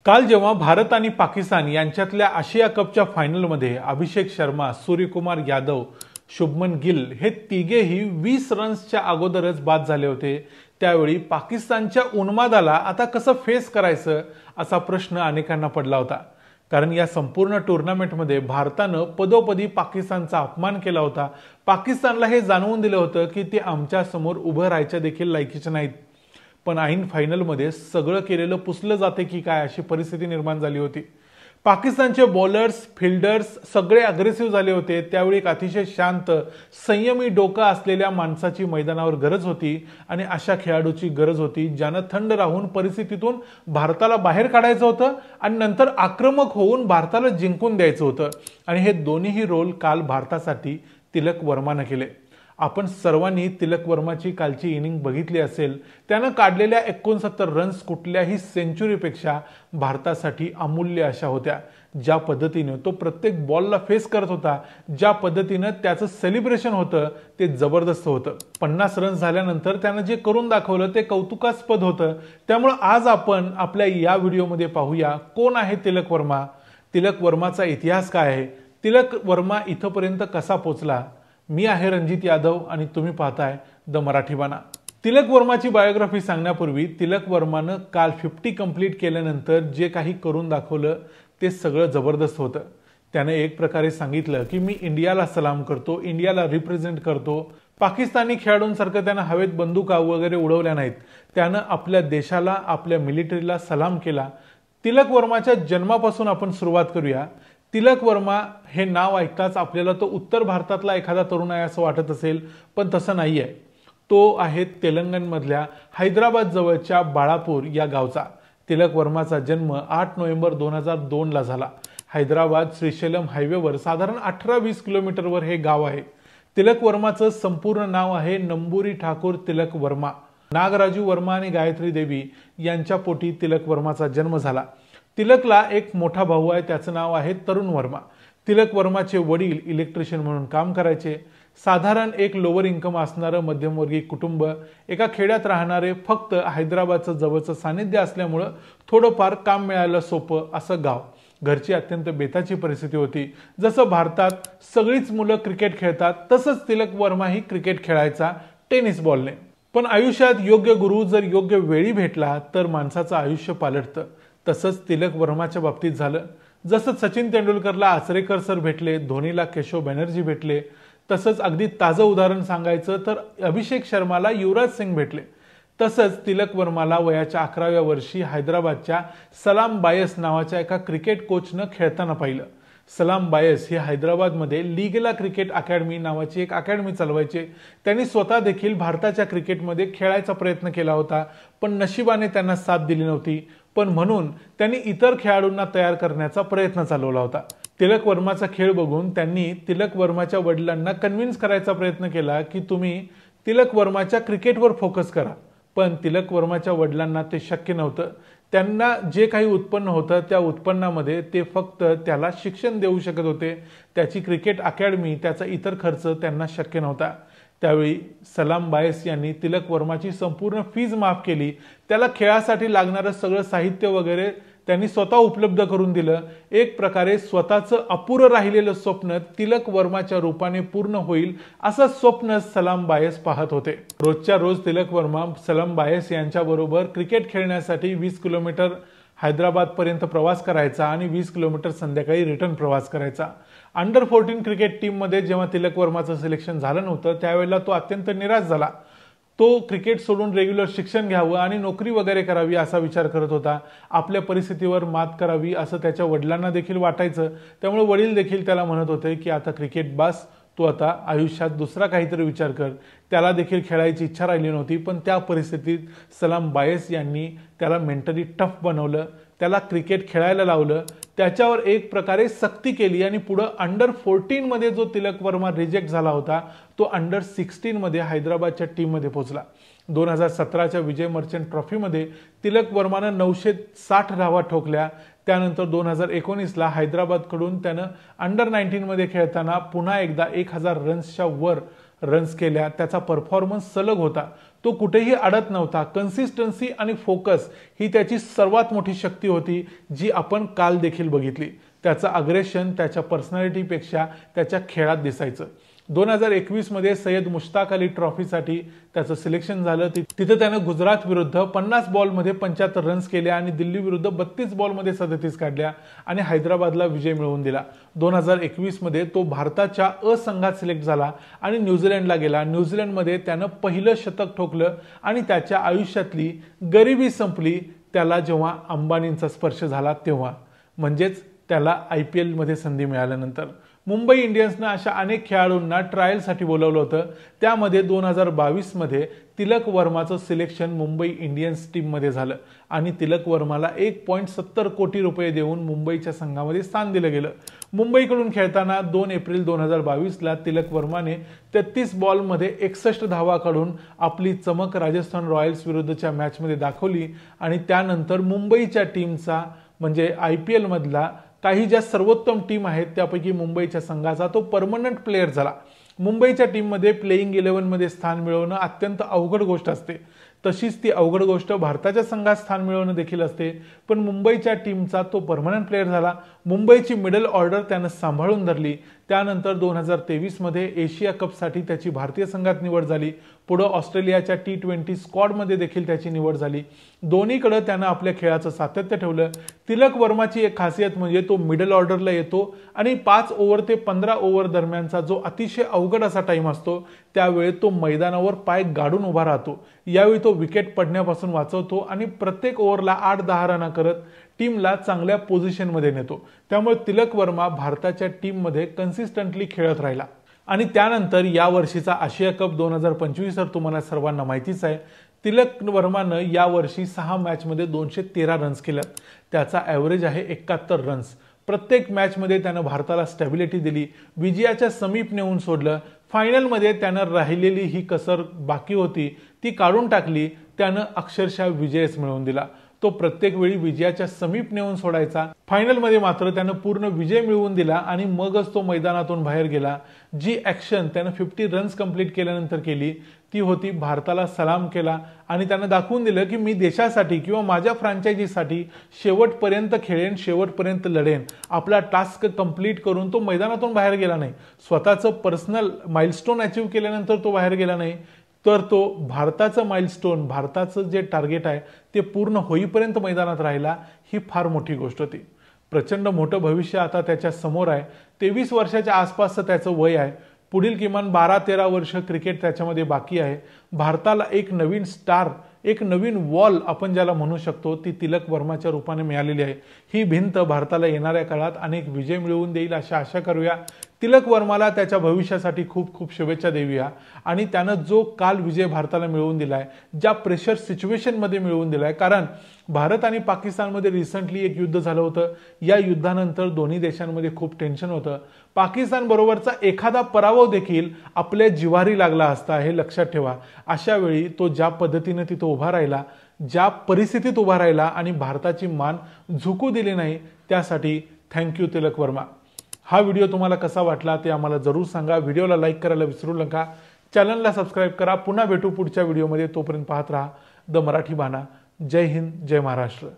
काल जेव्हा भारत आणि पाकिस्तान यांच्यातल्या आशिया कपच्या फायनलमध्ये अभिषेक शर्मा, सूर्यकुमार यादव, शुभमन गिल हे तिघेही 20 रन्सच्या अगोदरच बाद झाले होते, त्यावेळी पाकिस्तानच्या उन्मादाला आता कसं फेस करायचं असा प्रश्न अनेकांना पडला होता। कारण या संपूर्ण टूर्नामेंटमध्ये भारतानं पदोपदी पाकिस्तानचा अपमान केला होता। पाकिस्तानला हे जाणवून दिलं होतं की ते आमच्या समोर उभं राहायच्या देखील लायकीचे नाहीत। पण ऐन फायनलमध्ये सगळं केलेलं पुसलं जाते की काय अशी परिस्थिती निर्माण झाली होती। पाकिस्तानचे बॉलर्स, फिल्डर्स सगळे अग्रेसिव्ह झाले होते। त्यावेळी एक अतिशय शांत, संयमी डोका असलेल्या माणसाची मैदानावर गरज होती आणि अशा खेळाडूची गरज होती ज्यानं थंड राहून परिस्थितीतून भारताला बाहेर काढायचं होतं आणि नंतर आक्रमक होऊन भारताला जिंकून द्यायचं होतं। आणि हे दोन्हीही रोल काल भारतासाठी तिलक वर्माने केले। आपण सर्वांनी तिलक वर्माची कालची इनिंग बघितली असेल। त्यानं काढलेल्या 69 रन्स कुठल्याही सेंचुरीपेक्षा भारतासाठी अमूल्य अशा होत्या। ज्या पद्धतीने तो प्रत्येक बॉलला फेस करत होता, ज्या पद्धतीने त्याचं सेलिब्रेशन होतं ते जबरदस्त होतं। 50 रन्स झाल्यानंतर त्यानं जे करून दाखवलं ते कौतुकास्पद होतं। त्यामुळे आज आपण आपल्या या व्हिडिओमध्ये पाहूया कोण आहे तिलक वर्मा, तिलक वर्माचा इतिहास काय आहे, तिलक वर्मा इथपर्यंत कसा पोहोचला। मी आहे रणजित यादव आणि तुम्ही पाहताय द मराठी बाणा। तिलक वर्माची बायोग्राफी सांगण्यापूर्वी तिलक वर्मानं काल 50 कंप्लीट केल्यानंतर जे काही करून दाखवलं ते सगळं जबरदस्त होतं। त्याने एक प्रकारे सांगितलं की मी इंडियाला सलाम करतो, इंडियाला रिप्रेझेंट करतो। पाकिस्तानी खेळाडूंसारखं त्यानं हवेत बंदुका वगैरे उडवल्या नाहीत। त्यानं आपल्या देशाला, आपल्या मिलिटरीला सलाम केला। तिलक वर्माच्या जन्मापासून आपण सुरुवात करूया। तिलक वर्मा हे नाव ऐकताच आपल्याला तो उत्तर भारतातला एखादा तरुण आहे असं वाटत असेल, पण तसं नाहीये। तो आहे तेलंगणमधल्या हैदराबाद जवळच्या बाळापूर या गावचा। तिलक वर्माचा जन्म 8 नोव्हेंबर 2002 ला झाला। हैदराबाद श्रीशैलम हायवेवर साधारण 18-20 किलोमीटरवर हे गाव आहे। तिलक वर्माचं संपूर्ण नाव आहे नंबूरी ठाकूर तिलक वर्मा। नागराजू वर्मा आणि गायत्री देवी यांच्या पोटी तिलक वर्माचा जन्म झाला। तिलकला एक मोठा भाऊ आहे, त्याचं नाव आहे तरुण वर्मा। तिलक वर्माचे वडील इलेक्ट्रिशियन म्हणून काम करायचे। साधारण एक लोअर इन्कम असणारं मध्यमवर्गीय कुटुंब, एका खेड्यात राहणारे, फक्त हैदराबादचं जवळचं सानिध्य असल्यामुळे थोडंफार काम मिळायला सोपं असं गाव। घरची अत्यंत बेताची परिस्थिती होती। जसं भारतात सगळीच मुलं क्रिकेट खेळतात तसंच तिलक वर्माही क्रिकेट खेळायचा टेनिस बॉलने। पण आयुष्यात योग्य गुरु जर योग्य वेळी भेटला तर माणसाचं आयुष्य पालटतं। तसंच तिलक वर्माच्या बाबतीत झालं। जसं सचिन तेंडुलकरला आचरेकर सर भेटले, धोनीला केशव बॅनर्जी भेटले, तसंच अगदी ताजं उदाहरण सांगायचं तर अभिषेक शर्माला युवराज सिंग भेटले। तसंच तिलक वर्माला वयाच्या 11व्या वर्षी हैदराबादच्या सलाम बायस नावाच्या एका क्रिकेट कोचनं खेळताना पाहिलं। सलाम बायस हे हैदराबादमध्ये लीगला क्रिकेट अकॅडमी नावाची एक अकॅडमी चालवायचे। त्यांनी स्वतः देखील भारताच्या क्रिकेटमध्ये खेळायचा प्रयत्न केला होता, पण नशिबाने त्यांना साथ दिली नव्हती। पण म्हणून त्यांनी इतर खेळाडूंना तयार करण्याचा प्रयत्न चालवला होता। तिलक वर्माचा खेळ बघून त्यांनी तिलक वर्माच्या वडिलांना कन्व्हिन्स करायचा प्रयत्न केला की तुम्ही तिलक वर्माच्या क्रिकेटवर फोकस करा। पण तिलक वर्माच्या वडिलांना ते शक्य नव्हतं। त्यांना जे काही उत्पन्न होतं त्या उत्पन्नामध्ये ते फक्त त्याला शिक्षण देऊ शकत होते। त्याची क्रिकेट अकॅडमी, त्याचा इतर खर्च त्यांना शक्य नव्हता। त्यावेळी सलाम बायस यांनी तिलक वर्माची संपूर्ण फीज माफ केली। त्याला खेळासाठी लागणारं सगळं साहित्य वगैरे त्यांनी स्वतः उपलब्ध करून दिलं। एक प्रकारे स्वतःचं अपुरं राहिलेलं स्वप्न तिलक वर्माच्या रूपाने पूर्ण होईल असं स्वप्न सलाम बायस पाहत होते। रोजच्या रोज तिलक वर्मा सलाम बायस यांच्याबरोबर क्रिकेट खेळण्यासाठी 20 किलोमीटर हैदराबाद पर्यंत प्रवास करायचा आणि 20 किलोमीटर संध्याकाळी रिटर्न प्रवास करायचा। अंडर 14 क्रिकेट टीम मध्ये जेव्हा तिलक वर्माचं सिलेक्शन झालं नव्हतं त्यावेळेला तो अत्यंत निराश झाला। तो क्रिकेट सोडून रेग्युलर शिक्षण घ्यावं आणि नोकरी वगैरे करावी असा विचार करत होता। आपल्या परिस्थितीवर मात करावी असं त्याच्या वडिलांना देखील वाटायचं। त्यामुळे वडील देखील त्याला म्हणत होते की आता क्रिकेट बस, तू आता आयुष्यात दुसरा काहीतरी विचार कर। त्याला देखील खेळायची इच्छा राहिली नव्हती, पण त्या परिस्थितीत सलाम बायस यांनी त्याला मेंटली टफ बनवलं, त्याला क्रिकेट खेळायला लावलं, त्याच्यावर एक प्रकारे सक्ती केली आणि पुढे अंडर 14 मध्ये जो तिलक वर्मा रिजेक्ट झाला होता तो अंडर 16 मध्ये हैदराबादच्या टीम मध्ये पोहोचला। 2017च्या विजय मर्चंट ट्रॉफीमध्ये तिलक वर्मानं 960 धावा ठोकल्या। त्यानंतर 2019ला हैदराबादकडून त्यानं अंडर 19 मध्ये खेळताना पुन्हा एकदा 1000 रन्सच्या वर रन्स केल्या, त्याचा परफॉर्मन्स सलग होता, तो कुठेही अडत नव्हता. कन्सिस्टन्सी आणि फोकस ही त्याची सर्वात मोठी शक्ती होती, जी आपण काल देखील बघितली. त्याचं अग्रेशन त्याच्या पर्सनॅलिटीपेक्षा त्याच्या खेळात दिसायचं. 2021 मध्ये सय्यद मुश्ताक अली ट्रॉफीसाठी त्याचं सिलेक्शन झालं. तिथं त्यानं गुजरात विरुद्ध 50 बॉलमध्ये 75 रन्स केल्या आणि दिल्ली विरुद्ध 32 बॉलमध्ये 37 काढल्या आणि हैदराबादला विजय मिळवून दिला. 2021 मध्ये तो भारताच्या अ संघात सिलेक्ट झाला आणि न्यूझीलंडला गेला. न्यूझीलंडमध्ये त्यानं पहिलं शतक ठोकलं आणि त्याच्या आयुष्यातली गरिबी संपली त्याला जेव्हा अंबानींचा स्पर्श झाला तेव्हा, म्हणजेच त्याला IPL मध्ये संधी मिळाल्यानंतर. मुंबई इंडियन्सनं अशा अनेक खेळाडूंना ट्रायलसाठी बोलवलं होतं. त्यामध्ये 2022 मध्ये तिलक वर्माचं सिलेक्शन मुंबई इंडियन्स टीममध्ये झालं आणि तिलक वर्माला 1.70 कोटी रुपये देऊन मुंबईच्या संघामध्ये स्थान दिलं गेलं. मुंबईकडून खेळताना 2 एप्रिल 2022ला तिलक वर्माने 33 बॉलमध्ये 61 धावा काढून आपली चमक राजस्थान रॉयल्स विरुद्धच्या मॅचमध्ये दाखवली आणि त्यानंतर मुंबईच्या टीमचा म्हणजे IPL मधला काही ज्या सर्वोत्तम टीम आहेत त्यापैकी मुंबईच्या संघाचा तो परमनंट प्लेयर झाला. मुंबईच्या टीममध्ये प्लेइंग 11 मध्ये स्थान मिळवणं अत्यंत अवघड गोष्ट असते. तशीच ती अवघड गोष्ट भारताच्या संघात स्थान मिळवणं देखील असते. पण मुंबईच्या टीमचा तो परमनंट प्लेयर झाला. मुंबईची मिडल ऑर्डर त्यानं सांभाळून धरली. त्यानंतर 2023 मध्ये एशिया कपसाठी त्याची भारतीय संघात निवड झाली. पुढे ऑस्ट्रेलियाच्या T20 स्क्वॉडमध्ये देखील त्याची निवड झाली. दोन्हीकडे त्यानं आपल्या खेळाचं सातत्य ठेवलं. तिलक वर्माची एक खासियत म्हणजे तो मिडल ऑर्डरला येतो आणि 5 ओव्हर ते 15 ओव्हर दरम्यानचा जो अतिशय अवघड असा टाइम असतो त्यावेळी तो मैदानावर पाय गाडून उभा राहतो. यावेळी तो विकेट पडण्यापासून वाचवतो आणि प्रत्येक ओव्हरला 8-10 रन करत टीमला चांगल्या पोझिशनमध्ये नेतो. त्यामुळे तिलक वर्मा भारताच्या टीममध्ये कन्सिस्टंटली खेळत राहिला. आणि त्यानंतर या वर्षीचा आशिया कप 2025 तर तुम्हाला सर्वांना माहितीच आहे. तिलक वर्मानं या वर्षी 6 मॅचमध्ये 213 रन्स केल्यात. त्याचा ॲव्हरेज आहे 71 रन्स. प्रत्येक मॅचमध्ये त्यानं भारताला स्टॅबिलिटी दिली, विजयाच्या समीप नेऊन सोडलं. फायनलमध्ये त्यानं राहिलेली ही कसर बाकी होती ती काढून टाकली. त्यानं अक्षरशः विजयच मिळवून दिला. तो प्रत्येक वेळी विजयाच्या समीप नेऊन सोडायचा. फायनलमध्ये मात्र त्यानं पूर्ण विजय मिळवून दिला आणि मगच तो मैदानातून बाहेर गेला. जी ॲक्शन त्यानं 50 रन्स कंप्लीट केल्यानंतर केली ती होती भारताला सलाम केला आणि त्यानं दाखवून दिलं की मी देशासाठी किंवा माझ्या फ्रँचायझीसाठी शेवटपर्यंत खेळेन, शेवटपर्यंत लढेन. आपला टास्क कंप्लीट करून तो मैदानातून बाहेर गेला नाही. स्वतःचं पर्सनल माइलस्टोन अचीव केल्यानंतर तो बाहेर गेला नाही, तर तो भारताचं माइलस्टोन, भारताचं जे टार्गेट आहे ते पूर्ण होईपर्यंत मैदानात राहिला. ही फार मोठी गोष्ट होती. प्रचंड मोठं भविष्य आता त्याच्या समोर आहे. 23 वर्षाच्या आसपासचं त्याचं वय आहे. पुढील किमान 12-13 वर्ष क्रिकेट त्याच्यामध्ये बाकी आहे. भारताला एक नवीन स्टार, एक नवीन वॉल आपण ज्याला म्हणू शकतो ती तिलक वर्माच्या रूपाने मिळालेली आहे. ही भिंत भारताला येणाऱ्या काळात अनेक विजय मिळवून देईल अशी आशा करूया. तिलक वर्माला त्याच्या भविष्यासाठी खूप खूप शुभेच्छा देऊया. आणि त्यानं जो काल विजय भारताला मिळवून दिलाय, ज्या प्रेशर सिच्युएशनमध्ये मिळवून दिलाय, कारण भारत आणि पाकिस्तानमध्ये रिसेंटली एक युद्ध झालं होतं. या युद्धानंतर दोन्ही देशांमध्ये खूप टेन्शन होतं. पाकिस्तान बरोबरचा एखादा पराभव देखील आपल्या जिव्हारी लागला असता, हे लक्षात ठेवा. अशा वेळी तो ज्या पद्धतीने तिथं उभा राहिला, ज्या परिस्थितीत उभा राहिला आणि भारताची मान झुकू दिली नाही, त्यासाठी थँक्यू तिलक वर्मा. हा व्हिडिओ तुम्हाला कसा वाटला ते आम्हाला जरूर सांगा. व्हिडिओला लाईक करायला विसरू नका. चॅनलला सबस्क्राईब करा. पुन्हा भेटू पुढच्या व्हिडिओमध्ये. तोपर्यंत पाहत राहा द मराठी बाणा. जय हिंद, जय महाराष्ट्र.